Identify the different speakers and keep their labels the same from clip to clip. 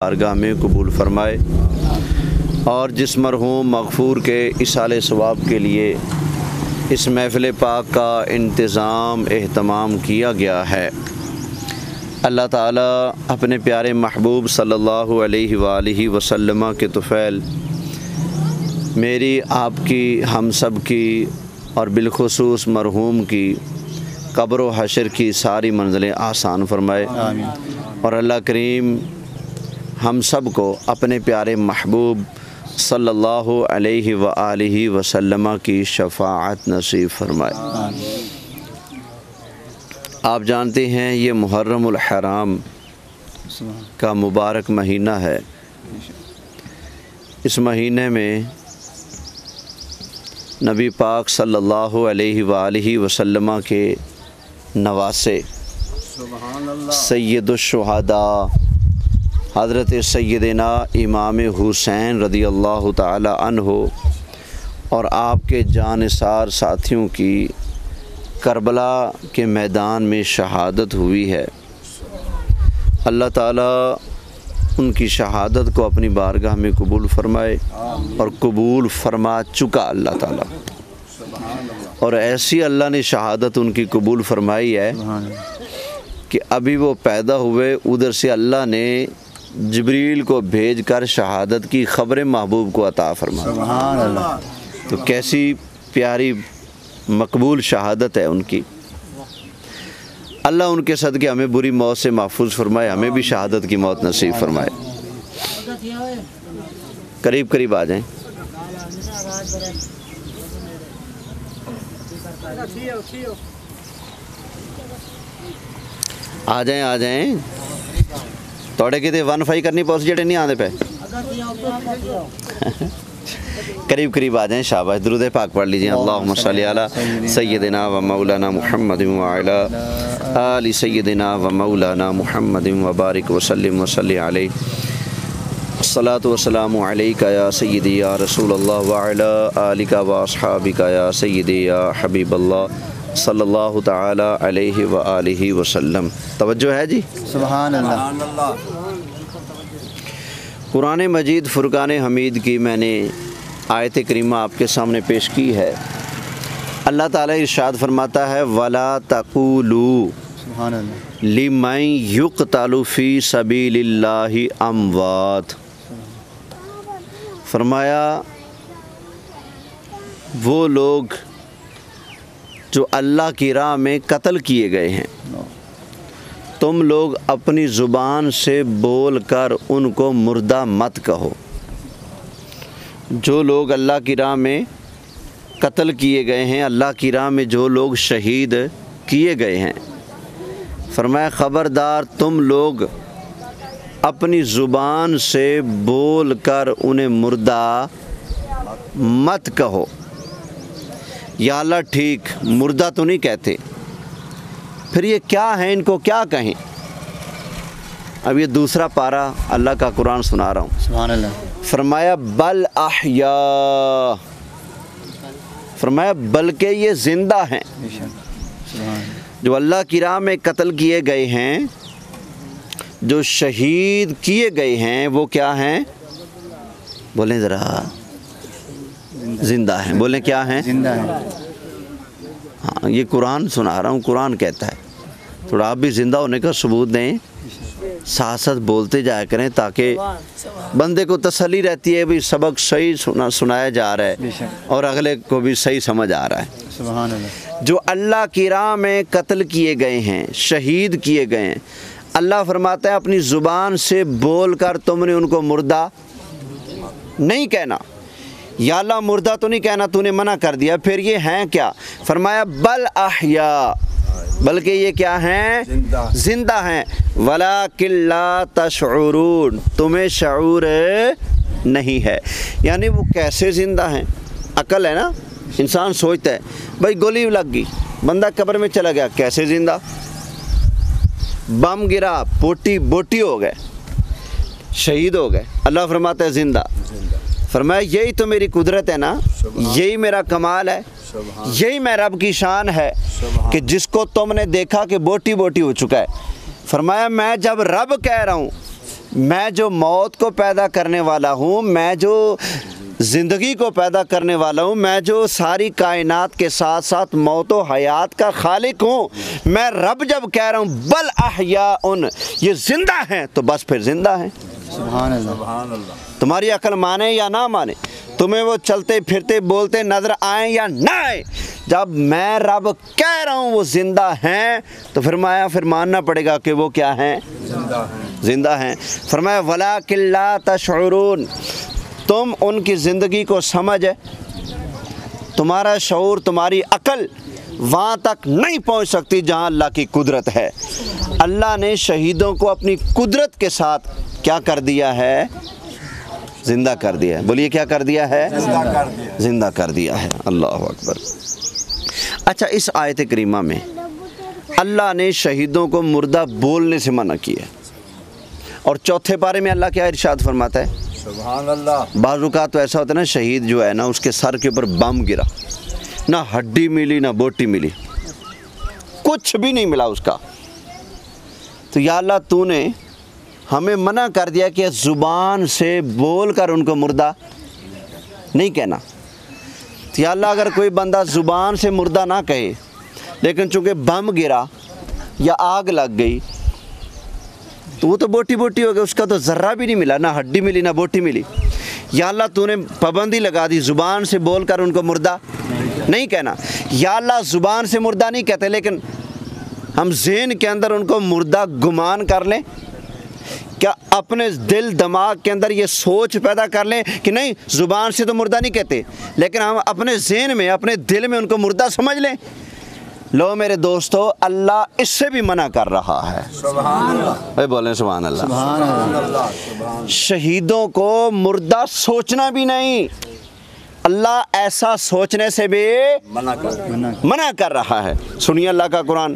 Speaker 1: बारगाह में कबूल फरमाए और जिस मरहूम मग़फ़ूर के इसाले सवाब के लिए इस महफ़िल पाक का इंतज़ाम एहतमाम किया गया है, अल्लाह ताला अपने प्यारे महबूब सल्लल्लाहु अलैहि वालिहि वसल्लम के तुफ़ैल मेरी, आपकी, हम सब की और बिलखुसूस मरहूम की क़ब्र व हशर की सारी मंज़िलें आसान फरमाए। और अल्लाह करीम हम सब को अपने प्यारे महबूब सल्लल्लाहु अलैहि व आलिहि वसल्लम की शफ़ाअत नसीब फरमाए। आप जानते हैं ये मुहर्रमुल हराम का मुबारक महीना है। इस महीने में नबी पाक सल्लल्लाहु अलैहि व आलिहि वसल्लम के नवासे सय्यदुश्शुहदा हज़रत सैयदना इमाम हुसैन रदियल्लाहु ताला अन्हु और आपके जानिसार साथियों की करबला के मैदान में शहादत हुई है। अल्लाह ताला उनकी शहादत को अपनी बारगाह में कबूल फरमाए और कबूल फरमा चुका अल्लाह ताला। और ऐसी अल्लाह ने शहादत उनकी कबूल फरमाई है कि अभी वो पैदा हुए, उधर से अल्लाह ने जिब्रील को भेजकर शहादत की ख़बर महबूब को अता फरमा। सुभान अल्लाह। तो कैसी प्यारी मकबूल शहादत है उनकी। अल्लाह उनके सदक़े हमें बुरी मौत से महफूज फरमाए, हमें भी शहादत की मौत नसीब फरमाए। करीब करीब आ जाएं। आ जाएं, आ जाएं। थोड़े कितने वन फाई करनी पौस जेड़े नहीं आते पे करीब करीब आ जाएं। शाबाश। दुरूद पाक पढ़ लीजिए। अल्लाहुम्मा सल्ली अला सय्यदिना व मौलाना मुहम्मद व अला आलि सय्यदिना व मौलाना मुहम्मद व बारिक व सल्लिम व सल्ली अलैहि। अस्सलातु वस्सलामु अलैका या सय्यदी या रसूलल्लाह व अला आलिका व अस्हाबिका या सय्यदी या हबीबल्लाह सल्लल्लाहु ताला अलैहि व आलिहि वसल्लम। तवज्जो है जी। सुभान अल्लाह। कुरान मजीद फुरकान हमीद की मैंने आयत करीमा आपके सामने पेश की है। अल्लाह ताला इरशाद फरमाता है, वला तक़ूलू लिमन युक़तलु फ़ी सबीलिल्लाहि अमवात। फरमाया वो लोग जो अल्लाह की राह में कत्ल किए गए हैं, तुम लोग अपनी ज़ुबान से बोल कर उनको मुर्दा मत कहो। जो लोग अल्लाह की राह में कत्ल किए गए हैं, अल्लाह की राह में जो लोग शहीद किए गए हैं, फरमाया ख़बरदार तुम लोग अपनी ज़ुबान से बोल कर उन्हें मुर्दा मत कहो। या अल्लाह ठीक, मुर्दा तो नहीं कहते, फिर ये क्या है, इनको क्या कहें। अब ये दूसरा पारा अल्लाह का कुरान सुना रहा हूँ। सुभान अल्लाह। फरमाया बल अहया, फरमाया बल्कि ये ज़िंदा हैं। जो अल्लाह की राह में कत्ल किए गए हैं, जो शहीद किए गए हैं, वो क्या हैं? बोलें ज़रा। ज़िंदा हैं। बोलें क्या हैं? ज़िंदा हैं। हाँ, ये कुरान सुना रहा हूँ, कुरान कहता है। थोड़ा आप भी ज़िंदा होने का सबूत दें, साथ साथ बोलते जाया करें ताकि बंदे को तसल्ली रहती है भी सबक सही सुनाया जा रहा है और अगले को भी सही समझ आ रहा है। सुभान अल्लाह। जो अल्लाह की राह में कत्ल किए गए हैं, शहीद किए गए हैं, अल्लाह फरमाता है अपनी ज़ुबान से बोल कर तुमने उनको मुर्दा नहीं कहना। या अल्लाह मुर्दा तो नहीं कहना, तूने मना कर दिया, फिर ये हैं क्या? फरमाया बल अहया, बल्कि ये क्या हैं? जिंदा हैं। वलाकिन ला तशऊरून, तुम्हें शऊर नहीं है। यानी वो कैसे ज़िंदा हैं? अकल है ना, इंसान सोचता है भाई गोली लग गई, बंदा कब्र में चला गया, कैसे ज़िंदा? बम गिरा, बोटी हो गए, शहीद हो गए, अल्लाह फरमाता है ज़िंदा। फरमाया यही तो मेरी कुदरत है ना, यही मेरा कमाल है, यही मैं रब की शान है कि जिसको तुमने देखा कि बोटी हो चुका है, फरमाया मैं जब रब कह रहा हूँ मैं जो मौत को पैदा करने वाला हूँ, मैं जो ज़िंदगी को पैदा करने वाला हूँ, मैं जो सारी कायनात के साथ साथ मौत व हयात का खालिक हूँ, मैं रब जब कह रहा हूँ बल अहयाउन, ये ज़िंदा हैं, तो बस फिर ज़िंदा हैं।
Speaker 2: सुभान अल्लाह।
Speaker 1: तुम्हारी अकल माने या ना माने, तुम्हें वो चलते फिरते बोलते नज़र आए या ना आए, जब मैं रब कह रहा हूँ वो ज़िंदा हैं, तो फिर मानना पड़ेगा कि वो क्या हैं, ज़िंदा हैं। फरमाया वलाकिन ला तशउरून, तुम उनकी ज़िंदगी को समझ, तुम्हारा शऊर, तुम्हारी अकल वहाँ तक नहीं पहुँच सकती जहाँ अल्लाह की कुदरत है। अल्लाह ने शहीदों को अपनी कुदरत के साथ क्या कर दिया है, ज़िंदा कर दिया है। बोलिए क्या कर दिया है, ज़िंदा कर दिया है। अल्लाह अकबर। अच्छा, इस आयत करीमा में अल्लाह ने शहीदों को मुर्दा बोलने से मना किया, और चौथे पारे में अल्लाह क्या इरशाद फरमाता है,
Speaker 2: सुभान अल्लाह।
Speaker 1: बाज़ औक़ात तो ऐसा होता है ना, शहीद जो है ना, उसके सर के ऊपर बम गिरा, ना हड्डी मिली ना बोटी मिली, कुछ भी नहीं मिला उसका, तो या अल्लाह तूने हमें मना कर दिया कि ज़ुबान से बोल कर उनको मुर्दा नहीं कहना। तो या अल्लाह अगर कोई बंदा ज़ुबान से मुर्दा ना कहे, लेकिन चूँकि बम गिरा या आग लग गई, तो वो तो बोटी बोटी हो गया, उसका तो ज़र्रा भी नहीं मिला, ना हड्डी मिली ना बोटी मिली। या अल्लाह तूने पाबंदी लगा दी, ज़ुबान से बोल कर उनको मुर्दा नहीं कहना। या अल्लाह ज़ुबान से मुर्दा नहीं कहते, लेकिन हम ज़हन के अंदर उनको मुर्दा गुमान कर लें, क्या अपने दिल दिमाग के अंदर ये सोच पैदा कर लें कि नहीं, ज़ुबान से तो मुर्दा नहीं कहते, लेकिन हम अपने ज़हन में, अपने दिल में उनको मुर्दा समझ लें। लो मेरे दोस्तों, अल्लाह इससे भी मना कर रहा है।
Speaker 2: सुभान अल्लाह।
Speaker 1: भाई बोलें सुभान अल्लाह।
Speaker 2: सुभान अल्लाह।
Speaker 1: शहीदों को मुर्दा सोचना भी नहीं, अल्लाह ऐसा सोचने से भी मना कर रहा है। सुनिए अल्लाह का कुरान,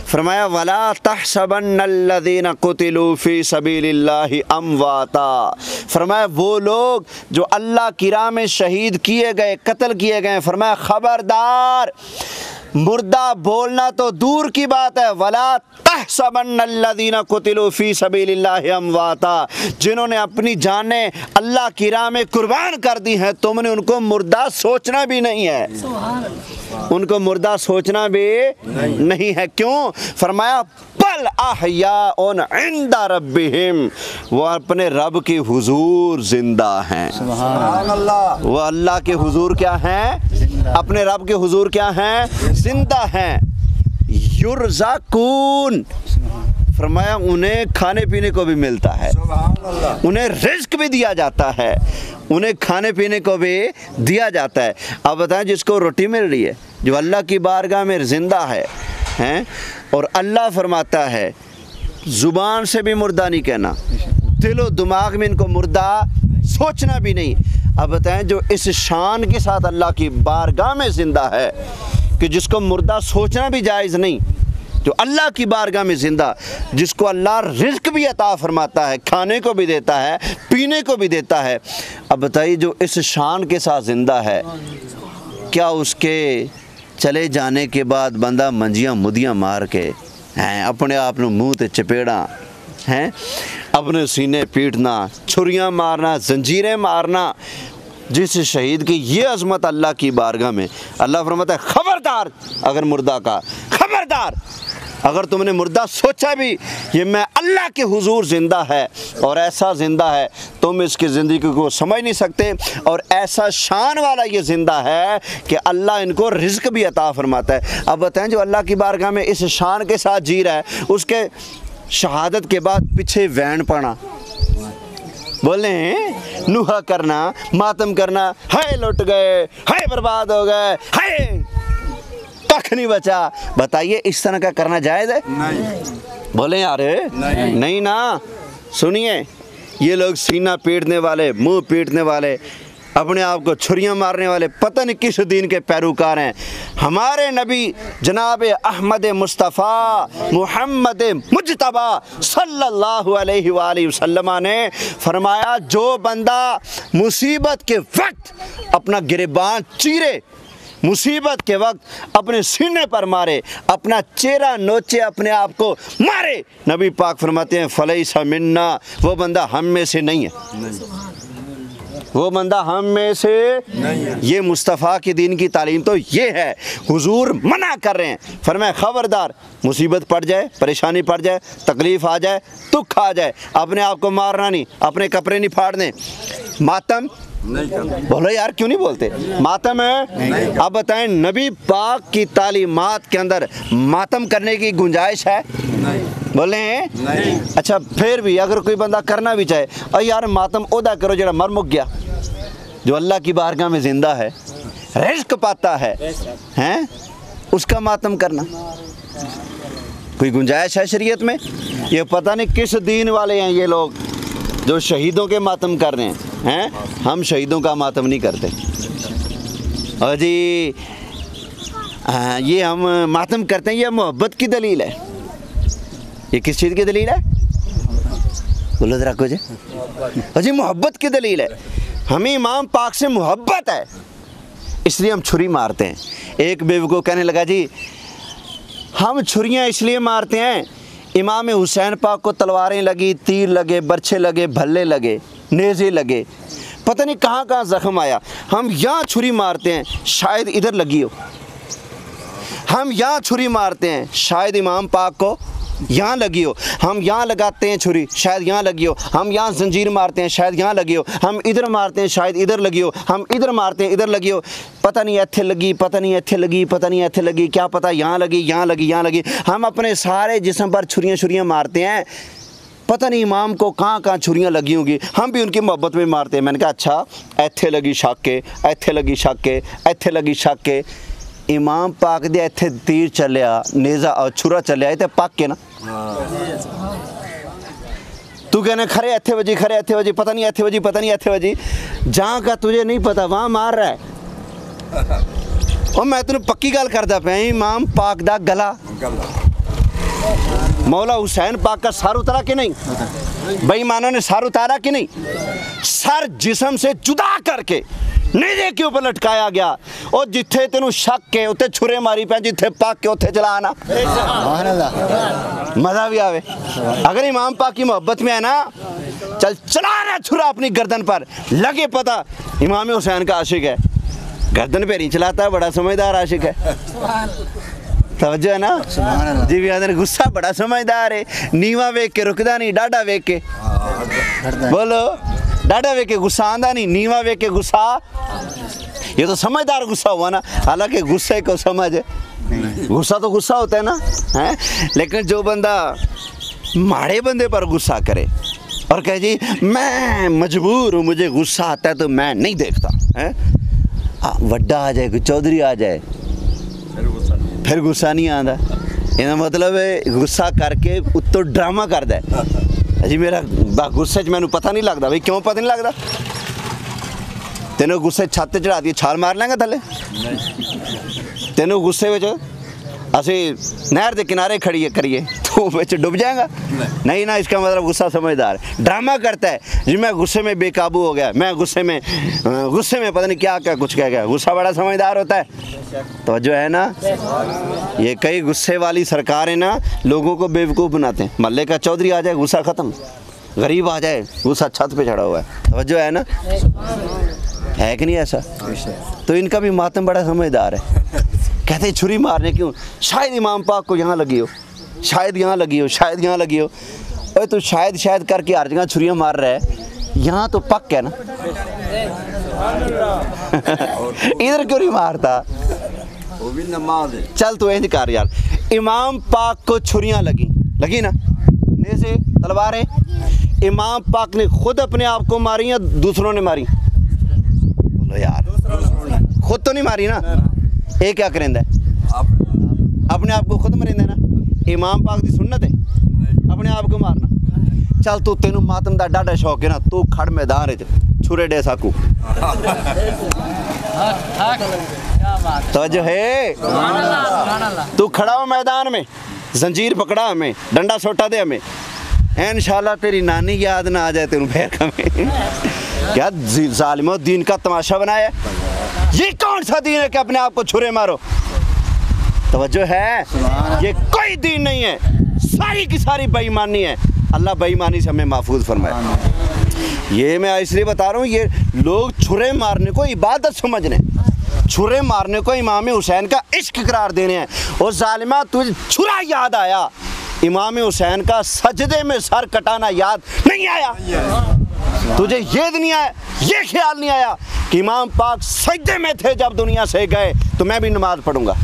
Speaker 1: फरमाया वला तहसबन्नल्लज़ीना कुतिलू फ़ी सबीलिल्लाहि अमवाता, फरमाया वो लोग जो अल्लाह की राह में शहीद किए गए, कत्ल किए गए, फरमाया खबरदार, मुर्दा बोलना तो दूर की बात है, वला तहसबन्नल्लज़ीना कुतिलू फ़ी सबीलिल्लाहि अमवाता, जिन्होंने अपनी जानें अल्लाह की राह में कुर्बान कर दी हैं, तुमने उनको मुर्दा सोचना भी नहीं है, उनको मुर्दा सोचना भी नहीं है। क्यों? फरमाया बल अहयाउन इंदा रब्बिहिम, वो अपने रब के हुजूर जिंदा हैं।
Speaker 2: सुभान अल्लाह।
Speaker 1: वो अल्लाह के हुजूर क्या हैं, अपने रब के हुजूर क्या हैं, जिंदा हैं। युरज़ाकून, फरमाया उन्हें खाने पीने को भी मिलता है, उन्हें रिज़्क भी दिया जाता है, उन्हें खाने पीने को भी दिया जाता है। अब बताएं, जिसको रोटी मिल रही है, जो अल्लाह की बारगाह में जिंदा है, हैं, और अल्लाह फरमाता है ज़ुबान से भी मुर्दा नहीं कहना, दिलो दिमाग में इनको मुर्दा सोचना भी नहीं। अब बताएं, जो इस शान के साथ अल्लाह की बारगाह में ज़िंदा है कि जिसको मुर्दा सोचना भी जायज़ नहीं, जो अल्लाह की बारगाह में ज़िंदा, जिसको अल्लाह रिज़्क भी अता फरमाता है, खाने को भी देता है, पीने को भी देता है। अब बताइए, जो इस शान के साथ ज़िंदा है, क्या उसके चले जाने के बाद बंदा मंजियाँ मुदियाँ मार के हैं, अपने आप ਨੂੰ मुँह ते चपेड़ा हैं, अपने सीने पीटना, छुरियाँ मारना, जंजीरें मारना, जिस शहीद की ये अज़मत अल्लाह की बारगाह में, अल्लाह फरमाता है ख़बरदार, अगर मुर्दा का ख़बरदार, अगर तुमने मुर्दा सोचा भी, ये मैं अल्लाह के हुजूर ज़िंदा है, और ऐसा ज़िंदा है तुम इसकी ज़िंदगी को समझ नहीं सकते, और ऐसा शान वाला ये ज़िंदा है कि अल्लाह इनको रिज़्क भी अता फरमाता है। अब बताएं, जो अल्लाह की बारगाह में इस शान के साथ जी रहा है, उसके शहादत के बाद पीछे वैन पड़ा, बोले नुहा करना, मातम करना, हाय लुट गए, हाय बर्बाद हो गए, हाय कख नहीं बचा। बताइए, इस तरह का करना जायज़ है? नहीं। बोले यार नहीं ना। सुनिए, ये लोग सीना पीटने वाले, मुंह पीटने वाले, अपने आप को छुरियां मारने वाले पता नहीं किस दीन के पैरोकार हैं। हमारे नबी जनाब अहमद मुस्तफ़ा मुहम्मद मुज्तबा सल्लल्लाहु अलैहि वसल्लम ने फरमाया, जो बंदा मुसीबत के वक्त अपना गिरबान चीरे, मुसीबत के वक्त अपने सीने पर मारे, अपना चेहरा नोचे, अपने आप को मारे। नबी पाक फरमाते हैं फलैसा मिन्ना, वो बंदा हम में से नहीं है, वो बंदा हम में से नहीं है। ये मुस्तफ़ा के दीन की तालीम तो ये है। हुजूर मना कर रहे हैं, फरमाया खबरदार, मुसीबत पड़ जाए, परेशानी पड़ जाए, तकलीफ़ आ जाए, दुख आ जाए, अपने आप को मारना नहीं, अपने कपड़े नहीं फाड़ने, मातम
Speaker 2: नहीं करना।
Speaker 1: बोलो यार क्यों नहीं बोलते, मातम है। अब बताएं नबी पाक की तालीमात के अंदर मातम करने की गुंजाइश है?
Speaker 2: नहीं।
Speaker 1: बोले
Speaker 2: नहीं।
Speaker 1: अच्छा फिर भी अगर कोई बंदा करना भी चाहे, और यार मातम ओदा करो जरा मर मुक गया, जो अल्लाह की बारगाह में जिंदा है, रिज़्क़ पाता है, हैं, उसका मातम करना कोई गुंजाइश है शरीयत में? ये पता नहीं किस दीन वाले हैं ये लोग जो शहीदों के मातम कर रहे हैं। हम शहीदों का मातम नहीं करते। और जी ये हम मातम करते हैं, ये मोहब्बत की दलील है। ये किस चीज़ की दलील है? बोलो ज़रा कुछ। अजी मोहब्बत की दलील है। हमें इमाम पाक से मोहब्बत है, इसलिए हम छुरी मारते हैं। एक बेवकूफ़ कहने लगा जी हम छुरियाँ इसलिए मारते हैं, इमाम हुसैन पाक को तलवारें लगी, तीर लगे, बर्छे लगे, भल्ले लगे, नेज़े लगे, पता नहीं कहाँ कहाँ ज़ख्म आया, हम यहाँ छुरी मारते हैं शायद इधर लगी हो। हम यहाँ छुरी मारते हैं शायद इमाम पाक को यहाँ लगी हो। हम यहाँ लगाते हैं छुरी शायद यहाँ लगी हो। हम यहाँ जंजीर मारते हैं शायद यहाँ लगी हो। हम इधर मारते हैं शायद इधर लगी हो। हम इधर मारते हैं इधर लगी हो। पता नहीं ऐथे लगी, पता नहीं ऐथे लगी, पता नहीं ऐथे लगी, क्या पता यहाँ लगी, यहाँ लगी, यहाँ लगी। हम अपने सारे जिस्म पर छुरियाँ मारते हैं, पता नहीं इमाम को कहाँ कहाँ छुरियाँ लगी होंगी, हम भी उनकी मोहब्बत में मारते हैं। मैंने कहा अच्छा ऐथे लगी शक के, ऐथे लगी शक के, ऐथे लगी शक के। इमाम पाक दे ऐथे तीर चलिया, नेज़ा और छुरा चलिया, तो पक के ना तू कहने खरे ऐथे वजी, खरे ऐथे वजी, पता नहीं ऐथे वजी, पता नहीं ऐथे वजी। जहाँ का तुझे नहीं पता वहाँ मार रहा है। और मैं तेन पक्की गल करदा पिया, इमाम पाक दा गला मौला हुसैन पाक का सर उतरा कि नहीं? बेईमानों ने सर उतारा कि नहीं? सर जिस्म से जुदा करके नेज़े के ऊपर लटकाया गया। और जिथे तेनू शक के उत्थे छुरे मारी पे, जिथे पक के उत्थे चला आना, मज़ा भी आवे। अगर इमाम पाक की मोहब्बत में है ना, चल चला रहा छुरा अपनी गर्दन पर, लगे पता इमाम हुसैन का आशिक है, गर्दन पे नहीं चलाता है, बड़ा समझदार आशिक है। तवज्जो है ना जी? भी गुस्सा बड़ा समझदार है, नीवा वेख के रुकदा नहीं, डाडा वेख के बोलो, डाडा वेख के गुस्सा आंदा नहीं, नीवा वेख के गुस्सा। ये तो समझदार गुस्सा हुआ ना। हालांकि गुस्से को समझ, गुस्सा तो गुस्सा होता है ना, है? लेकिन जो बंदा माड़े बंदे पर गुस्सा करे और कहे जी मैं मजबूर हूँ, मुझे गुस्सा आता है तो मैं नहीं देखता, है? वड्डा आ जाए, चौधरी आ जाए, फिर गुस्सा नहीं आता। इसका मतलब है गुस्सा करके उत्तो ड्रामा करता है। जी मेरा गुस्से मैनू पता नहीं लगता। भाई क्यों पता नहीं लगता? तेनों गुस्से छत चढ़ा दी छाल मार लेंगे थले? तेनों गुस्से में असी नहर के किनारे खड़िए करिए तो बिच डूब जाएगा? नहीं ना। इसका मतलब गुस्सा समझदार ड्रामा करता है जी मैं गुस्से में बेकाबू हो गया, मैं गुस्से में पता नहीं क्या क्या कुछ कह गया। गुस्सा बड़ा समझदार होता है। तो जो है ना, ये कई गुस्से वाली सरकारें ना लोगों को बेवकूफ़ बनाते हैं। मल्ले का चौधरी आ जाए गुस्सा ख़त्म, गरीब आ जाए गुस्सा छत पे चढ़ा हुआ है। तो जो है ना, है कि नहीं ऐसा? तो इनका भी मातम बड़ा समझदार है। कहते हैं छुरी मारने क्यों? शायद इमाम पाक को यहाँ लगी हो, शायद यहाँ लगी हो, शायद यहाँ लगी हो। अरे तो शायद करके हर जगह छुरियाँ मार रहा है, यहाँ तो पक है ना। इधर क्यों नहीं मारता?
Speaker 2: वो भी नमाज है।
Speaker 1: चल तू इंज कर यार, इमाम पाक को छुरियाँ लगी ना, नेज़े तलवारें। इमाम पाक ने खुद अपने आप को मारी या दूसरों ने मारी? बोलो यार, खुद तो नहीं मारी ना। ये क्या करेंदा है? अपने आप को खुद मरेंदा ना। इमाम पाक की सुन्नत है अपने आप को मारना। चल तू तेनू मातम दा डाडा शौक है ना, तू खड़ मैदान छुरे डे साकू। तो जो है तू खड़ा हो मैदान में, जंजीर पकड़ा हमें, डंडा सोटा दे हमें, इंशाल्लाह तेरी नानी याद ना आ जाए तेनू फिर। क्या जालिमो दीन का तमाशा बनाया। ये कौन सा दीन है कि अपने आप को छुरे मारो? तवज्जो है, ये कोई दीन नहीं है, सारी की सारी बेईमानी है। अल्लाह बेईमानी से हमें महफूज फरमाए। ये मैं इसलिए बता रहा हूँ, ये लोग छुरे मारने को इबादत समझने, छुरे मारने को इमाम हुसैन का इश्क करार देने हैं। और जालिमा, तुझे छुरा याद आया, इमाम हुसैन का सजदे में सर कटाना याद नहीं आया? तुझे ये नहीं आया, ये ख्याल नहीं आया कि इमाम पाक सजदे में थे जब दुनिया से गए, तो मैं भी नमाज पढ़ूंगा।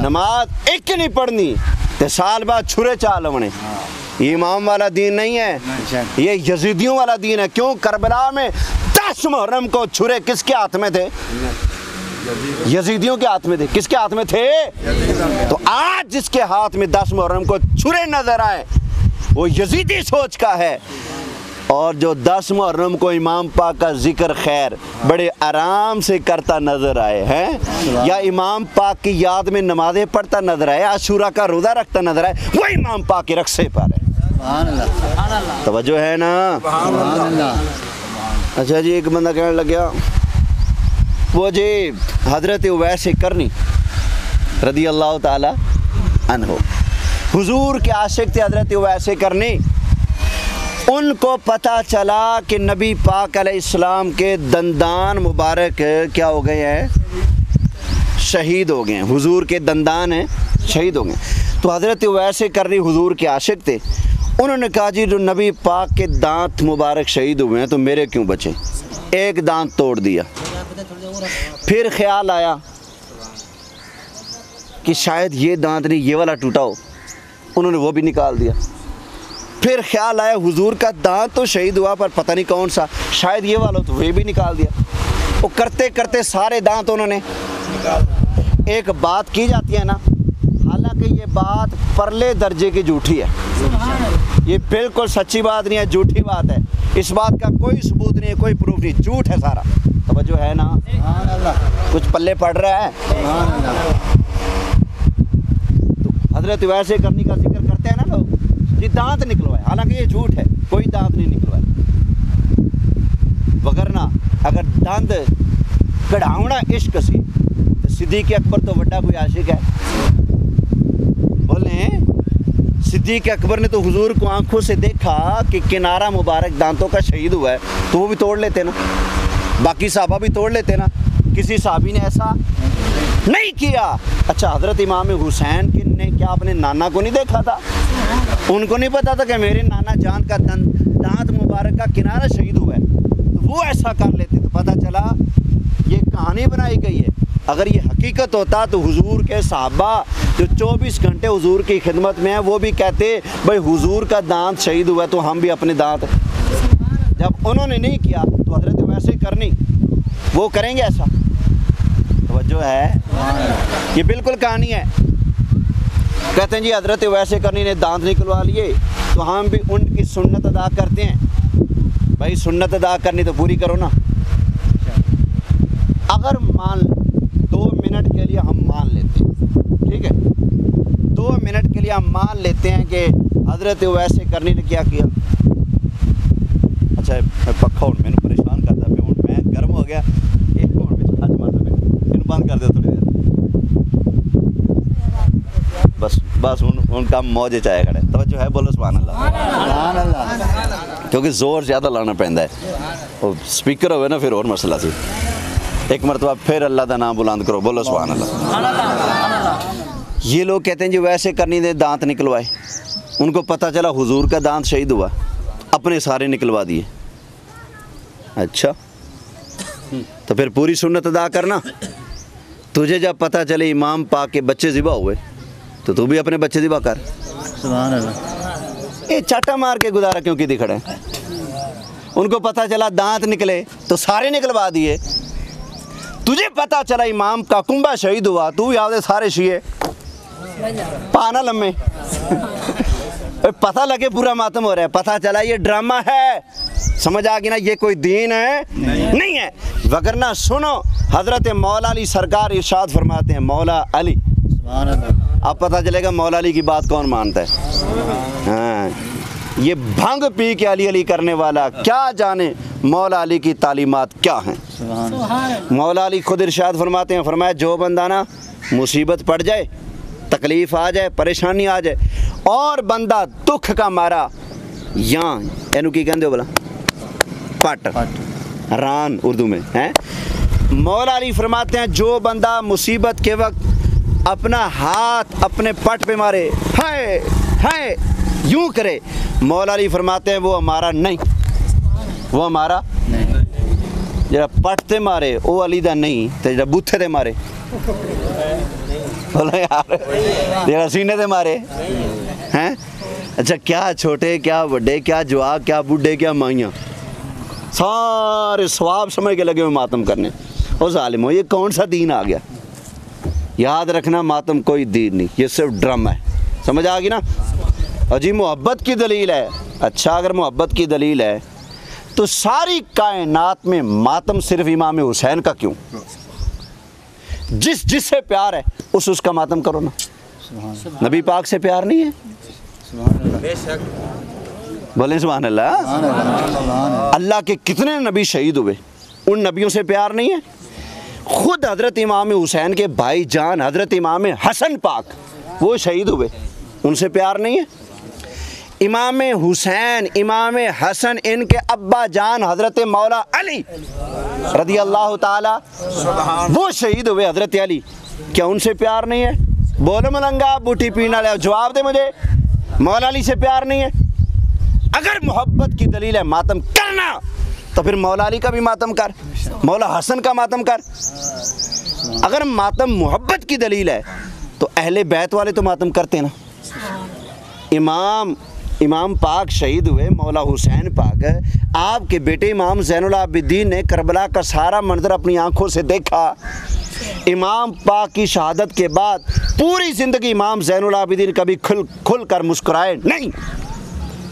Speaker 1: नमाज एक नहीं पढ़नी तो साल बाद छुरे चाल होने। ये इमाम वाला दीन नहीं है, ये यजीदियों वाला दीन है। क्यों? करबला में 10 मुहर्रम को छुरे किसके हाथ में थे? यजीदियों के हाथ में थे। किसके हाथ में थे? तो आज जिसके हाथ में 10 मुहर्रम को छुरे नजर आए, वो यजीदी सोच का है। और जो 10 मुहर्रम को इमाम पाक का जिक्र खैर बड़े आराम से करता नजर आए हैं, या इमाम पाक की याद में नमाजें पढ़ता नजर आए, आशूरा का रोज़ा रखता नजर आए, वो इमाम पाक के रक्से पर है। तवज्जो है ना? अच्छा जी, एक बंदा कहने लग गया, वो जी हजरत उवैस करनी रदी अल्लाह ताला अन्हो, हुजूर के आशिक थे हजरत उवैस करनी। उनको पता चला कि नबी पाक अलैहिस्सलाम के दंदान मुबारक क्या हो गए हैं? शहीद हो गए हैं। हुजूर के दंदान हैं, शहीद हो गए। तो हज़रत उवैस करनी हुजूर के आशिक थे। उन्होंने कहा, जी जो नबी पाक के दांत मुबारक शहीद हुए हैं तो मेरे क्यों बचे? एक दांत तोड़ दिया। फिर ख्याल आया कि शायद ये दांत नहीं, ये वाला टूटा हो, उन्होंने वो भी निकाल दिया। फिर ख्याल आया हुजूर का दांत तो शहीद हुआ पर पता नहीं कौन सा, शायद ये वाला, तो वे भी निकाल दिया। वो करते करते सारे दांत उन्होंने। एक बात की जाती है ना, हालांकि ये बात परले दर्जे की झूठी है, ये बिल्कुल सच्ची बात नहीं है, झूठी बात है। इस बात का कोई सबूत नहीं है, कोई प्रूफ नहीं, झूठ है सारा। तवज्जो है ना? कुछ पल्ले पड़ रहा है। तो हजरत वैसे करने का जिक्र करते हैं ना लोग, जी दांत निकलवाए, हालांकि ये झूठ है, कोई दांत नहीं निकलवाए। वगरना अगर दांत कढ़ावना इश्क सी तो सिद्दीक़ अकबर तो बड़ा कोई आशिक है। बोले सिद्दीक़ अकबर ने तो हुजूर को आंखों से देखा कि किनारा मुबारक दांतों का शहीद हुआ है, तो वो भी तोड़ लेते ना, बाकी साहबा भी तोड़ लेते ना। किसी साहबी ने ऐसा नहीं किया। अच्छा, हज़रत इमाम हुसैन ने क्या अपने नाना को नहीं देखा था? उनको नहीं पता था कि मेरे नाना जान का दांत मुबारक का किनारा शहीद हुआ है, तो वो ऐसा कर लेते। तो पता चला ये कहानी बनाई गई है। अगर ये हकीकत होता तो हुजूर के साहबा जो 24 घंटे हुजूर की खिदमत में है, वो भी कहते भाई हुजूर का दांत शहीद हुआ है तो हम भी अपने दांत। जब उन्होंने नहीं किया तो हजरत वैसे करनी वो करेंगे ऐसा? तवज्जो है, ये बिल्कुल कहानी है। कहते हैं जी हजरत वैसे करनी ने दांत निकलवा लिए तो हम भी उनकी सुन्नत अदा करते हैं। भाई सुन्नत अदा करनी तो पूरी करो ना। अगर मान 2 मिनट के लिए हम मान लेते हैं, ठीक है, 2 मिनट के लिए हम मान लेते हैं कि हजरत वैसे करनी ने क्या किया। अच्छा, मैं पक्का हूँ, मैंने परेशान करता पे हूँ, मैं गर्म हो गया। एक मिनट बंद कर दे थोड़ी देर, बस उनका मौज चाहे खड़े। तो जो है बोलो सुभान अल्लाह, क्योंकि जोर ज़्यादा लाना पैंदा है। और स्पीकर होवे ना फिर और मसला सी। एक मरतबा फिर अल्लाह का नाम बुलंद करो, बोलो सुभान अल्लाह। ये लोग कहते हैं जी वैसे करनी ने दांत निकलवाए, उनको पता चला हुजूर का दांत शहीद हुआ, अपने सारे निकलवा दिए। अच्छा, तो फिर पूरी सुन्नत अदा करना। तुझे जब पता चले इमाम पाक के बच्चे ज़िबा हुए तो तू भी अपने बच्चे ज़िबा कर। सुभान अल्लाह। ये चाटा मार के गुजारा क्यों की दिखड़े? उनको पता चला दांत निकले तो सारे निकलवा दिए। तुझे पता चला इमाम का कुंभा शहीद हुआ, तू याद सारे शिए पाना लम्बे पता लगे पूरा मातम हो रहा है। पता चला ये ड्रामा है, समझ आ गई ना? ये कोई दीन है नहीं है। वगरना सुनो, हजरत मौला अली सरकार इरशाद फरमाते हैं, मौला अली, अब पता चलेगा मौला अली की बात कौन मानता है। हाँ, ये भंग पी के अली अली करने वाला क्या जाने मौला अली की तालीमात क्या हैं। मौला अली खुद इरशाद फरमाते हैं, फरमाया जो बंदा ना मुसीबत पड़ जाए, तकलीफ़ आ जाए, परेशानी आ जाए और बंदा दुख का मारा यहाँ एनू की कहते हो बोला पट रान उर्दू में है। मौला अली फरमाते हैं जो बंदा मुसीबत के वक्त अपना हाथ अपने पट पे मारे, हाय हाय यूं करे, मौला अली फरमाते हैं वो हमारा नहीं, वो हमारा जरा पट ते मारे वो अली दा नहीं, तो जरा बूथे ते मारे बोलो यार, जरा सीने ते मारे हैं। अच्छा क्या छोटे क्या बड़े क्या जवाक क्या बूढ़े क्या माइयाँ सारे सवाब समझ के लगे हुए मातम करने। और जालिमो ये कौन सा दीन आ गया। याद रखना मातम कोई दीन नहीं, ये सिर्फ ड्रामा है, समझ आ गई ना। और जी मोहब्बत की दलील है, अच्छा अगर मोहब्बत की दलील है तो सारी कायनात में मातम सिर्फ इमाम हुसैन का क्यों। जिससे प्यार है उसका मातम करो ना। नबी पाक से प्यार नहीं है, बोले सुभान अल्लाह। अल्लाह के कितने नबी शहीद हुए, उन नबियों से प्यार नहीं है। खुद हज़रत इमाम हुसैन के भाई जान हज़रत इमाम हसन पाक वो शहीद हुए, उनसे प्यार नहीं है। इमाम हुसैन इमाम हसन इनके अब्बा जान हज़रत मौला अली रज़ी अल्लाह ताला वो शहीद हुए हज़रत अली, क्या उनसे प्यार नहीं है। बोलो मलंगा बूटी पीना ले, जवाब दे मुझे, मौला अली से प्यार नहीं है। अगर मोहब्बत की दलील है मातम करना तो फिर मौला अली का भी मातम कर, मौला हसन का मातम कर। अगर मातम मोहब्बत की दलील है तो अहले बैत वाले तो मातम करते ना। इमाम पाक शहीद हुए मौला हुसैन पाक, आपके बेटे इमाम ज़ैनुल आबिदीन ने करबला का सारा मंजर अपनी आंखों से देखा। इमाम पाक की शहादत के बाद पूरी ज़िंदगी इमाम ज़ैनुल आबिदीन कभी खुल कर मुस्कुराए नहीं।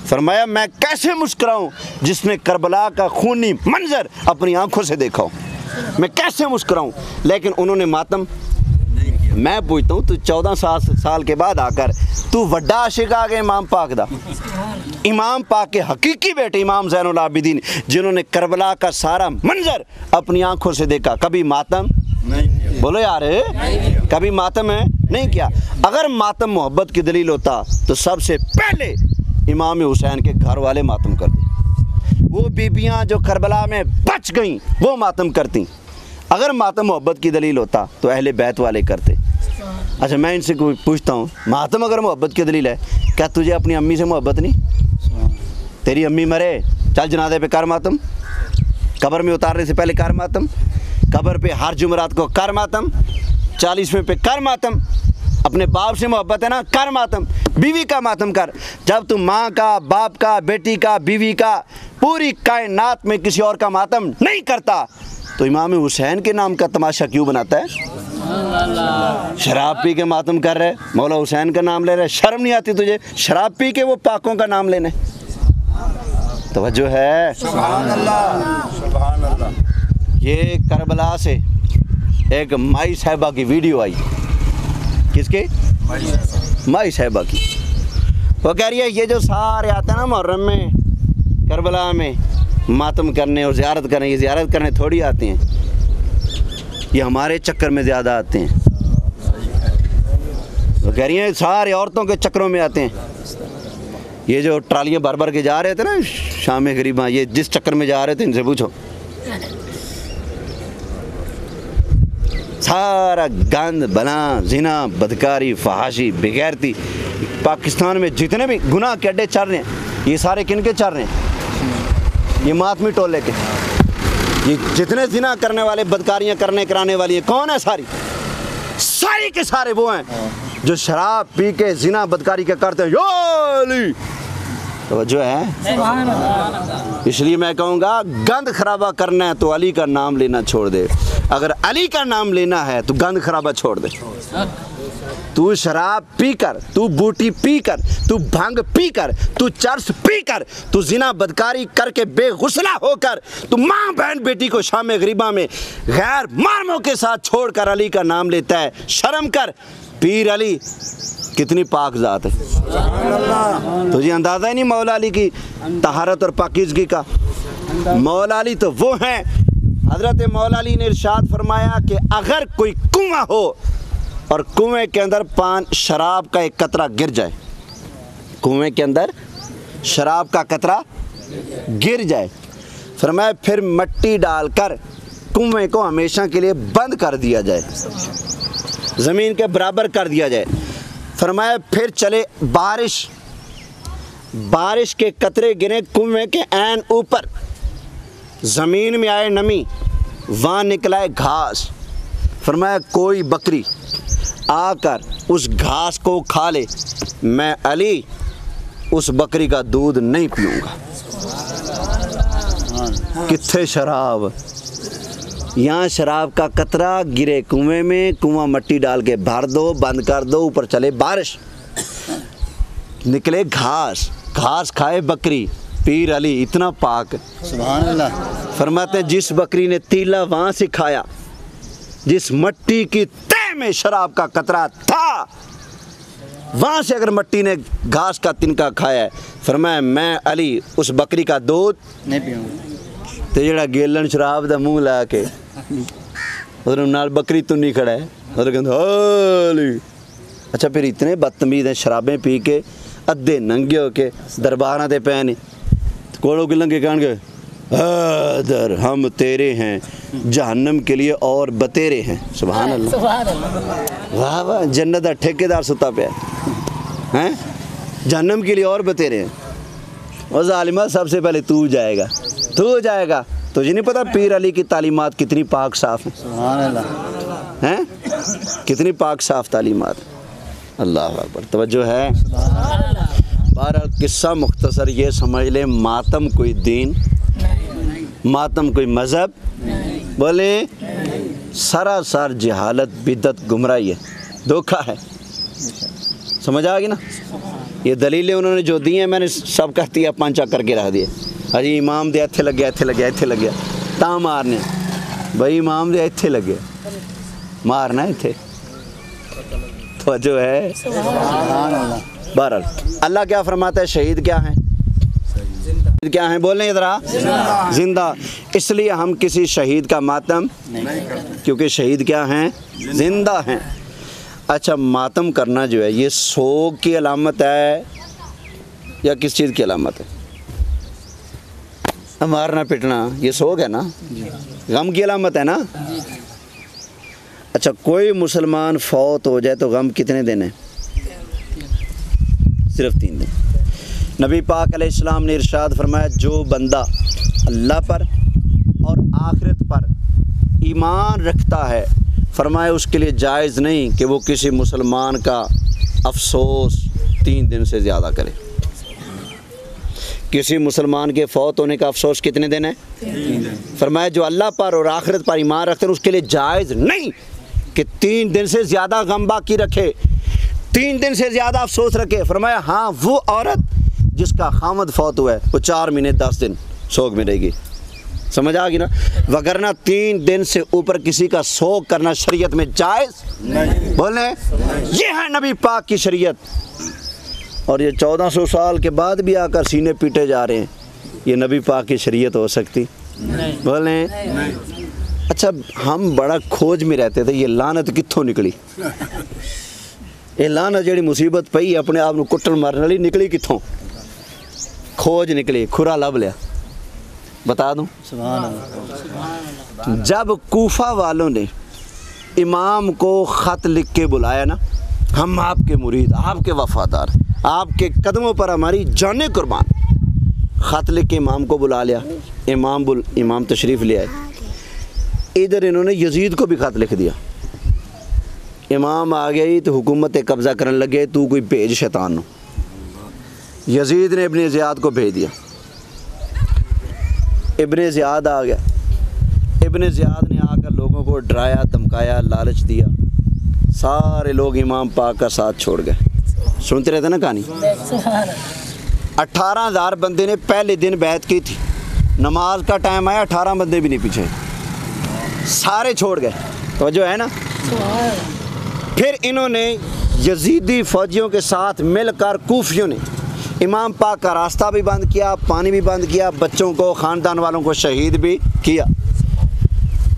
Speaker 1: फरमाया मैं कैसे मुस्कुराऊं जिसने करबला का खूनी मंजर अपनी आंखों से देखा हो, मैं कैसे मुस्कुराऊं। लेकिन उन्होंने मातम, मैं पूछता हूँ तू 14 साल के बाद आकर तू वड्डा आशिक आ गए इमाम पाक दा। इमाम पाक के हकीकी बेटे इमाम ज़ैनुल आबिदीन जिन्होंने करबला का सारा मंजर अपनी आंखों से देखा, कभी मातम नहीं, बोलो यार कभी मातम है नहीं किया। अगर मातम मोहब्बत की दलील होता तो सबसे पहले इमाम हुसैन के घर वाले मातम करते, वो बीबियाँ जो करबला में बच गईं वो मातम करती। अगर मातम मोहब्बत की दलील होता तो अहले बैत वाले करते। अच्छा मैं इनसे पूछता हूँ, मातम अगर मोहब्बत की दलील है, क्या तुझे अपनी अम्मी से मोहब्बत नहीं? तेरी अम्मी मरे, चल जनाजे पे कर मातम, कब्र में उतारने से पहले कर मातम, कब्र पे हर जुमरात को कर मातम, 40वें पे कर मातम। अपने बाप से मोहब्बत है ना, कर मातम। बीवी का मातम कर। जब तुम माँ का, बाप का, बेटी का, बीवी का, पूरी कायनात में किसी और का मातम नहीं करता तो इमाम हुसैन के नाम का तमाशा क्यों बनाता है? शराब पी के मातम कर रहे, मौला हुसैन का नाम ले रहे, शर्म नहीं आती तुझे? शराब पी के वो पाकों का नाम लेने, तवज्जो है।
Speaker 2: सुभान अल्लाह, सुभान अल्लाह।
Speaker 1: ये करबला से एक माई साहिबा की वीडियो आई, किसके? माई साहिबा की। वो कह रही है ये जो सारे आते हैं ना मुहर्रम में करबला में मातम करने और ज़ियारत करने, ये ज़ियारत करने थोड़ी आते हैं, ये हमारे चक्कर में ज़्यादा आते हैं। वो कह रही हैं सारे औरतों के चक्करों में आते हैं। ये जो ट्रालियाँ भर भर के जा रहे थे ना शाम गरीबा, ये जिस चक्कर में जा रहे थे इनसे पूछो, सारा गंद बना जिना बदकारी फहाशी बेगैरती पाकिस्तान में जितने भी गुनाह के अड्डे चल रहे हैं ये सारे किन के चल रहे हैं? ये मातमी टोले के। ये जितने जिना करने वाले बदकारियां कराने वाली है कौन है? सारी के सारे वो हैं जो शराब पी के जिना बदकारी के करते हैं। यो अली तो जो है, इसलिए मैं कहूँगा गंद खराबा करना है तो अली का नाम लेना छोड़ दे। अगर अली का नाम लेना है तो गंद खराबा छोड़ दे। तू शराब पी कर, तू बूटी पी कर, तू भांग पी कर, तू चर्स पी कर, तू जिना बदकारी करके बेगुसला होकर तू माँ बहन बेटी को शाम गरीबा में गैर मार्मों के साथ छोड़कर अली का नाम लेता है। शर्म कर, पीर अली कितनी पाक ज़ात है। तुझे अंदाज़ा ही नहीं मौला अली की तहारत और पाकीज़गी का। मौला अली तो वो हैं, हज़रत मौला अली ने इरशाद फरमाया कि अगर कोई कुआं हो और कुएं के अंदर शराब का एक कतरा गिर जाए, कुएं के अंदर शराब का कतरा गिर जाए, फरमाया फिर मिट्टी डालकर कुएं को हमेशा के लिए बंद कर दिया जाए, ज़मीन के बराबर कर दिया जाए। फरमाया फिर चले बारिश के कतरे गिरे कुएं के ऐन ऊपर, ज़मीन में आए नमी, वहाँ निकलाए घास। फरमाया कोई बकरी आकर उस घास को खा ले, मैं अली उस बकरी का दूध नहीं पीऊँगा। कित्थे शराब, यहाँ शराब का कतरा गिरे कुएं में, कुआं मिट्टी डाल के भर दो, बंद कर दो, ऊपर चले बारिश, निकले घास, घास खाए बकरी, पीर अली इतना पाक।
Speaker 2: सुभान अल्लाह।
Speaker 1: फरमाते जिस बकरी ने तीला वहाँ से खाया, जिस मिट्टी की तह में शराब का कतरा था, वहाँ से अगर मिट्टी ने घास का तिनका खाया है, फरमाया मैं अली उस बकरी का दूध
Speaker 2: नहीं पीऊँगा।
Speaker 1: तो जेड़ा गेलन शराब का मुँह ला के उधर नाल बकरी तुन्नी खड़ा है, उधर कहता अली। अच्छा फिर इतने बदतमीज हैं, शराबें पी के अद्धे नंगे हो के दरबारां ते पै ने, कोड़ों के लंगे कहन गए दर हम तेरे हैं, जहन्नम के लिए और बतेरे हैं। सुभान अल्लाह, वाह वाह, जन्नत का ठेकेदार सुता पे हैं, जहन्नम के लिए और बतेरे हैं। और जालिमा सबसे पहले तू जाएगा, तू जाएगा। तुझे नहीं पता पीर अली की तालीमात कितनी पाक साफ हैं?
Speaker 2: सुभान अल्लाह।
Speaker 1: हैं कितनी पाक साफ तालीमात। अल्लाह अकबर, तवज्जो है। बहरहाल किस्सा मुख्तसर ये समझ ले, मातम कोई दीन, मातम कोई मज़हब, बोले सरासर जहालत, बिदत, गुमराही है, धोखा है। समझ आ गई ना? ये दलीलें उन्होंने जो दी हैं मैंने सब कहती है पांचा करके रख दिए। अजी इमाम दे इत्थे लगे, इत्थे लगे, इत्थे लगे, तां मारने भाई इमाम दे इत्थे लगे, मारना इत्थे, तो जो है। बहरहाल अल्लाह क्या फरमाता है, शहीद क्या हैं? क्या हैं बोलें इधरा? जिंदा। इसलिए हम किसी शहीद का मातम नहीं करते, क्योंकि शहीद क्या हैं? जिंदा हैं। अच्छा, मातम करना जो है ये सोग की अलामत है या किस चीज़ की अलामत है? मारना पिटना ये सोग है ना, गम की अलामत है ना। अच्छा, कोई मुसलमान फौत हो जाए तो गम कितने दिन है? सिर्फ 3 दिन। नबी पाक अलैहिस्सलाम ने इरशाद फरमाया, जो बंदा अल्लाह पर और आखिरत पर ईमान रखता है, फरमाया उसके लिए जायज़ नहीं कि वो किसी मुसलमान का अफसोस 3 दिन से ज़्यादा करे। किसी मुसलमान के फौत होने का अफसोस कितने दिन है? 3 दिन। फरमाया जो अल्लाह पर और आखिरत पर ईमान रखते हैं उसके लिए जायज़ नहीं कि 3 दिन से ज़्यादा गम बाकी रखे, 3 दिन से ज़्यादा अफसोस रखे। फरमाया हाँ, वो औरत जिसका खामद फौत हुआ है वो 4 महीने 10 दिन सोग में रहेगी। समझ आ गई ना? वगरना 3 दिन से ऊपर किसी का सोग करना शरीयत में जायज़ नहीं। बोले ये है नबी पाक की शरीयत। और ये 1400 साल के बाद भी आकर सीने पीटे जा रहे हैं, ये नबी पाक की शरीयत हो सकती? बोले अच्छा, हम बड़ा खोज में रहते थे, ये लानत कित्थों निकली? ये लानत जड़ी मुसीबत पई अपने आप को कुट्टन मारने वाली निकली कित्थों? खोज निकली, खुरा लब लिया। बता दूं, जब कूफा वालों ने इमाम को ख़त लिख के बुलाया ना, हम आपके मुरीद, आपके वफ़ादार, आपके कदमों पर हमारी जानें कुर्बान, ख़त लिख के इमाम को बुला लिया। इमाम तशरीफ़ ले आए। इधर इन्होंने यजीद को भी ख़त लिख दिया। इमाम आ गई तो हुकूमत कब्ज़ा करने लगे, तू कोई भेज शैतान हो। यजीद ने इब्ने ज़ियाद को भेज दिया। इब्ने ज़ियाद आ गया। इब्ने ज़ियाद ने आकर लोगों को डराया, धमकाया, लालच दिया। सारे लोग इमाम पाक का साथ छोड़ गए। सुनते रहते ना कहानी। 18,000 बंदे ने पहले दिन बैत की थी, नमाज का टाइम आया 18 बंदे भी नहीं पीछे, सारे छोड़ गए। तो जो है ना, फिर इन्होंने यजीदी फौजियों के साथ मिलकर कूफियों ने इमाम पाक का रास्ता भी बंद किया, पानी भी बंद किया, बच्चों को, ख़ानदान वालों को शहीद भी किया।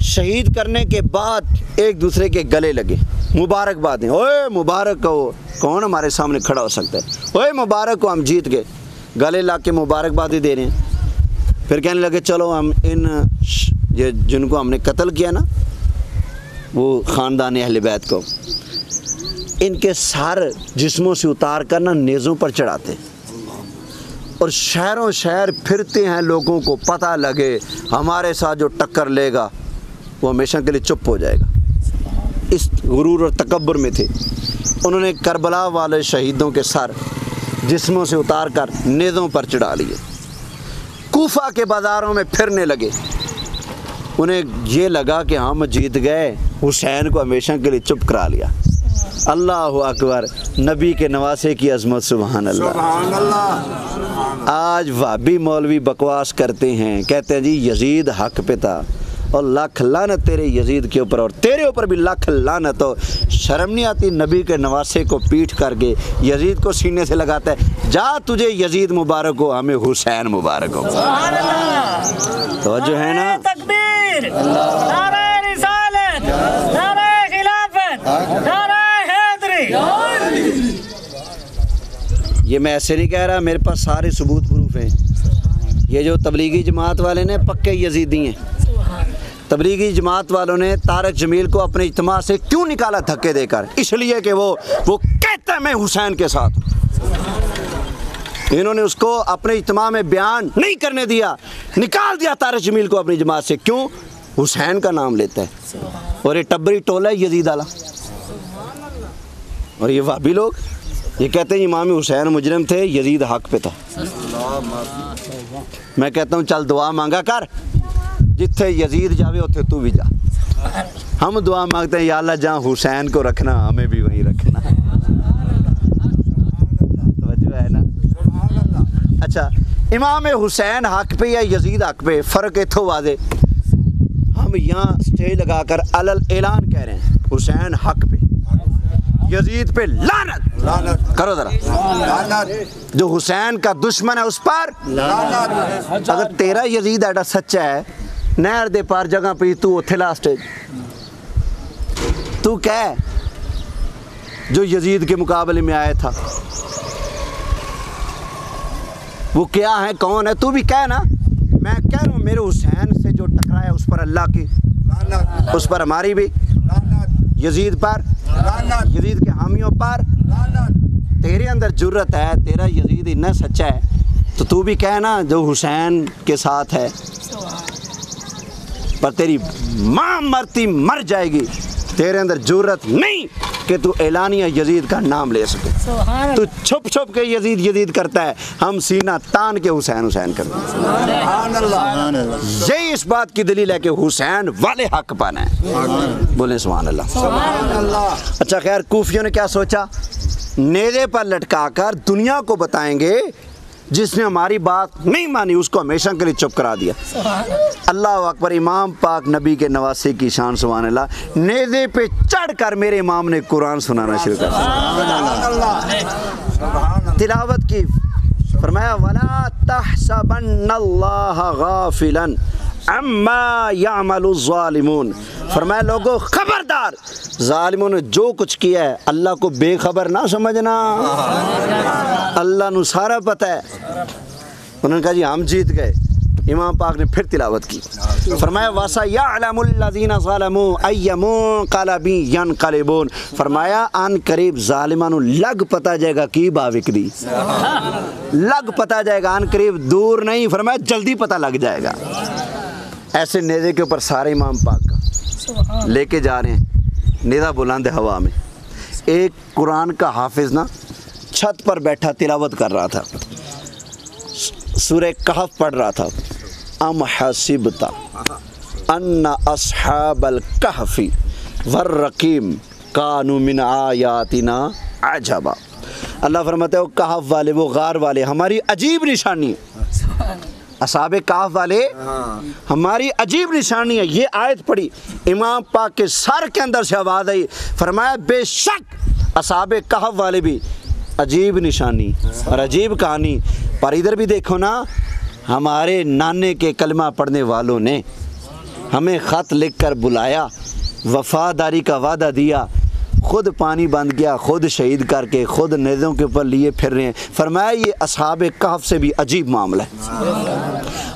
Speaker 1: शहीद करने के बाद एक दूसरे के गले लगे, मुबारकबादें, ओए मुबारक हो। कौन हमारे सामने खड़ा हो सकता है? ओए मुबारक हो, हम जीत गए। गले ला के मुबारकबादें दे रहे हैं। फिर कहने लगे चलो हम इन ये जिनको हमने कत्ल किया ना, वो ख़ानदान अहले बैत को, इनके सर जिस्मों से उतार कर ना नेज़ों पर चढ़ाते और शहरों शहर फिरते हैं, लोगों को पता लगे हमारे साथ जो टक्कर लेगा वो हमेशा के लिए चुप हो जाएगा। इस गुरूर और तकब्बुर में थे। उन्होंने करबला वाले शहीदों के सर जिस्मों से उतार कर नेज़ों पर चढ़ा लिए। कूफा के बाज़ारों में फिरने लगे। उन्हें ये लगा कि हम जीत गए, हुसैन को हमेशा के लिए चुप करा लिया। अल्लाह अकबर, नबी के नवासे की अज़मत, सुभान अल्लाह। आज वाबी मौलवी बकवास करते हैं, कहते हैं जी यजीद हक पे था, और लाख लानत तेरे यजीद के ऊपर, और तेरे ऊपर भी लाख लानत हो। शर्म नहीं आती? नबी के नवासे को पीठ करके यजीद को सीने से लगाता है। जा तुझे यजीद मुबारक हो, हमें हुसैन मुबारक हो। तो जो है ना,
Speaker 3: तकबीर, नारे रिसालत, नारे खिलाफत, नारे हैदरी।
Speaker 1: ये मैं ऐसे नहीं कह रहा, मेरे पास सारे सबूत प्रूफ हैं। ये जो तबलीगी जमात वाले ने पक्के यजीदी हैं। तबलीगी जमात वालों ने तारक जमील को अपने इज्तिमा से क्यों निकाला धक्के देकर? इसलिए कि वो कहता है मैं हुसैन के साथ। इन्होंने उसको अपने इज्तिमा में बयान नहीं करने दिया, निकाल दिया तारक जमील को अपनी जमात से। क्यों? हुसैन का नाम लेता है, और ये टब्बरी टोला है यजीद आला। और ये वाबी लोग ये कहते हैं इमाम हुसैन मुजरिम थे, यजीद हक पे था। मैं कहता हूँ चल दुआ मांगा कर, जिथे यजीद जावे उथे तू भी जा। हम दुआ मांगते हैं या अल्लाह जहाँ हुसैन को रखना हमें भी वहीं रखना। तो है ना। अच्छा, इमाम हुसैन हक पे या यजीद हक पे फ़र्क इत्थों वादे। हम यहाँ स्टेज लगाकर अलल ऐलान कह रहे हैं हुसैन हक पे, यजीद पे लानत करो जरा। जो हुसैन का दुश्मन है उस पर लानत। अगर तेरा यजीद एडा सच्चा है, नहर दे पार जगह पे तू उथे ला स्टेज, तू कह जो यजीद के मुकाबले में आया था वो क्या है, कौन है, तू भी कह ना। मैं कह रहा हूँ मेरे हुसैन से जो टकराया उस पर अल्लाह की लानत, उस पर हमारी भी लानत, यजीद पर लानत, यजीद के हामियों पर लानत। तेरे अंदर जुर्रत है, तेरा यजीद इतना सच्चा है, तो तू भी कह ना जो हुसैन के साथ है। पर तेरी माँ मरती मर जाएगी, तेरे अंदर जुर्रत नहीं कि तू एलानिया यजीद का नाम ले सके। तू छुप छुप के यजीद यजीद करता है, हम सीना तान के हुसैन हुसैन करते हैं। यही इस बात की दलील है कि हुसैन वाले हक पाना है। बोले सुभान अल्लाह। अच्छा खैर, कूफियों ने क्या सोचा? नेज़े पर लटका कर दुनिया को बताएंगे जिसने हमारी बात नहीं मानी उसको हमेशा के लिए चुप करा दिया। अल्लाह अकबर। इमाम पाक नबी के नवासे की शान, सुभान अल्लाह। नेज़े पे चढ़कर मेरे इमाम ने कुरान सुनाना शुरू कर दिया, तिलावत की। फरमाया वला तहसबन्नल्लाह गाफिलन अम्मा यामलुज़्ज़ालिमून। फरमाया लोगों खबरदार, जालिमों ने जो कुछ किया है अल्लाह को बेखबर ना समझना, अल्लाह नू सारा पता है। उन्होंने कहा जी हम जीत गए। इमाम पाक ने फिर तिलावत की। फरमाया वसा यअलमुल्लज़ीना ज़लमू अय्यमुनक़लबी यनक़लिबून। फरमाया अन करीब ज़ालिमां नू लग पता जाएगा की बाविकदी, लग पता जाएगा, अन करीब दूर नहीं। फरमाया जल्दी पता लग जाएगा। ऐसे नेज़े के ऊपर सारे इमाम पाक का लेके जा रहे हैं, नेज़ा बुलंद हवा में। एक कुरान का हाफिज ना छत पर बैठा तिलावत कर रहा था, सूरह कहफ पढ़ रहा था। अम हसिबता अन्ना अस्हाबल कहफी वर्रकीम कानू मिन आयातिना अजबा। अल्लाह फरमाता है वो कहफ वाले, वो गार वाले हमारी अजीब निशानी है। असहाबे कहफ वाले हमारी अजीब निशानी है। ये आयत पढ़ी, इमाम पाक के सर के अंदर से आवाज़ आई। फरमाया बेशक असहाबे कहफ वाले भी अजीब निशानी और अजीब कहानी। पर इधर भी देखो ना, हमारे नाने के कलमा पढ़ने वालों ने हमें ख़त लिख कर बुलाया, वफ़ादारी का वादा दिया, खुद पानी बंद किया, खुद शहीद करके खुद नेज़ों के ऊपर लिए फिर रहे हैं। फरमाया ये असहाबे कहफ से भी अजीब मामला है।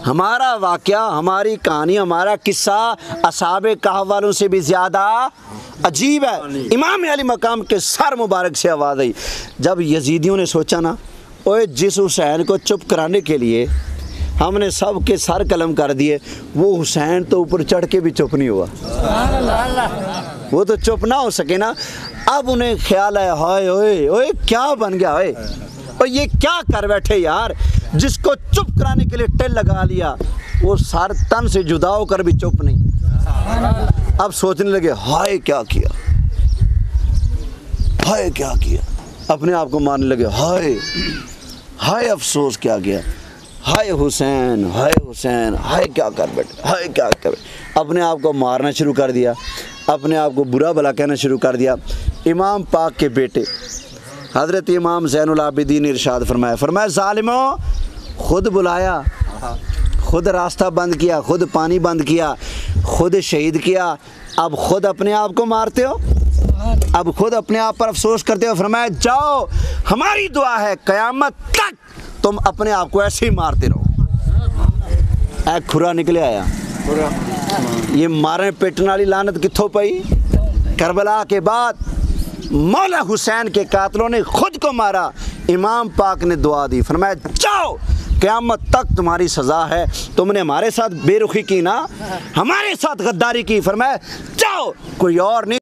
Speaker 1: हमारा वाक़या, हमारी कहानी, हमारा किस्सा असहाबे कहफ वालों से भी ज़्यादा अजीब है। इमाम अली मकाम के सर मुबारक से आवाज़ आई जब यजीदियों ने सोचा ना, ओए जिस हुसैन को चुप कराने के लिए हमने सब के सर कलम कर दिए, वो हुसैन तो ऊपर चढ़ के भी चुप नहीं हुआ, वो तो चुप ना हो सके ना। अब उन्हें ख्याल है, हाय ओए ओए क्या बन गया, ओए और ये क्या कर बैठे यार, जिसको चुप कराने के लिए टेल लगा लिया वो सर तन से जुदा होकर भी चुप नहीं। अब सोचने लगे, हाय क्या किया, हाय क्या किया, अपने आप को मारने लगे, हाय हाय अफसोस क्या किया, हाय हुसैन, हाय हुसैन, हाय क्या कर बैठे, हाय क्या कर, अपने आप को मारना शुरू कर दिया, अपने आप को बुरा भला कहना शुरू कर दिया। इमाम पाक के बेटे हज़रत इमाम ज़ैनुल आबिदीन ने इरशाद फरमाया, ज़ालिमों, खुद बुलाया, खुद रास्ता बंद किया, खुद पानी बंद किया, खुद शहीद किया, अब खुद अपने आप को मारते हो, अब खुद अपने आप पर अफसोस करते हो। फरमाया जाओ, हमारी दुआ है क़यामत तक तुम अपने आप को ऐसे ही मारते रहो। ऐ खुरा निकले आया, ये मारे पेटने वाली लानत कित्थों पई? करबला के बाद मौला हुसैन के कातलों ने खुद को मारा। इमाम पाक ने दुआ दी, फरमाया जाओ, क़यामत तक तुम्हारी सज़ा है, तुमने हमारे साथ बेरुखी की ना, हमारे साथ गद्दारी की, फरमाया जाओ, कोई और नहीं।